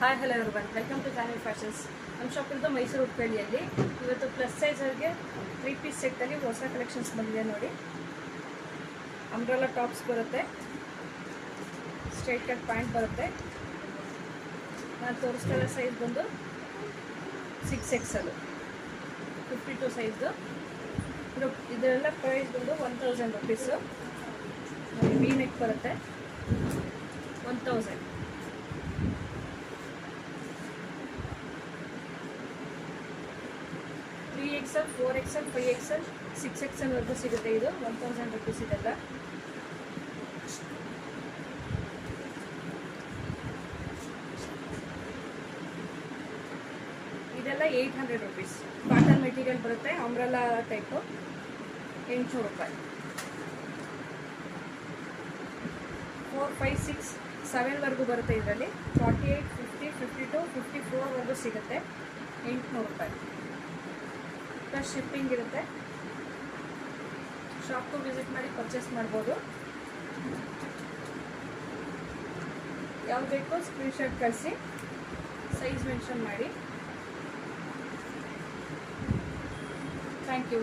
Hi hello everyone, welcome to Janvi fashions. ನಮ್ಮ shop ಇರೋದು ಮೈಸೂರು ಉಪ್ಪಳ್ಳಿಯಲ್ಲಿ. ಇವತ್ತು ಪ್ಲಸ್ ಸೈಜರ್ಗೆ 3 ಪೀಸ್ ಸೆಟ್ಟಲ್ಲಿ ಹೊಸ ಕಲೆಕ್ಷನ್ಸ್ ಬಂದಿದೆ ನೋಡಿ. ಅಂಬ್ರೆಲಾ ಟಾಪ್ಸ್ ಬರುತ್ತೆ, ಸ್ಟ್ರೈಟ್ ಕಟ್ ಪ್ಯಾಂಟ್ ಬರುತ್ತೆ. ನಾನು ತೋರಿಸ್ತಿರೋ ಸೈಜ್ ಬಂದು 6XL 52 ಸೈಜ್ದು. ಇದೆಲ್ಲ ಪ್ರೈಸ್ ಬಂದು 1000 ರುಪೀಸು. ವಿ ನೆಕ್ ಬರುತ್ತೆ 1000. XL 4XL 5XL 6XL ವರೆಗೂ ಸಿಗುತ್ತೆ. ಇದು 1000 ರುಪೀಸ್ ಇದೆಲ್ಲ. ಇದೆಲ್ಲ 800 ರುಪೀಸ್. ಕಾಟನ್ ಮೆಟೀರಿಯಲ್ ಬರುತ್ತೆ, ಅಂಬ್ರೆಲಾ ಟೈಪು. 800 ರೂಪಾಯಿ. 4, 5, 6, 7 ವರೆಗೂ ಬರುತ್ತೆ ಇದರಲ್ಲಿ. 48, 50, 52, 54 ವರೆಗೂ ಸಿಗುತ್ತೆ. 800 ರೂಪಾಯಿ ಪ್ಲಸ್ ಶಿಪ್ಪಿಂಗ್ ಇರುತ್ತೆ. ಶಾಪ್ಗೂ ವಿಸಿಟ್ ಮಾಡಿ ಪರ್ಚೇಸ್ ಮಾಡ್ಬೋದು. ಯಾವ್ದು ಬೇಕೋ ಸ್ಕ್ರೀನ್ಶಾಟ್ ಕಳಿಸಿ, ಸೈಜ್ ಮೆನ್ಷನ್ ಮಾಡಿ. Thank you.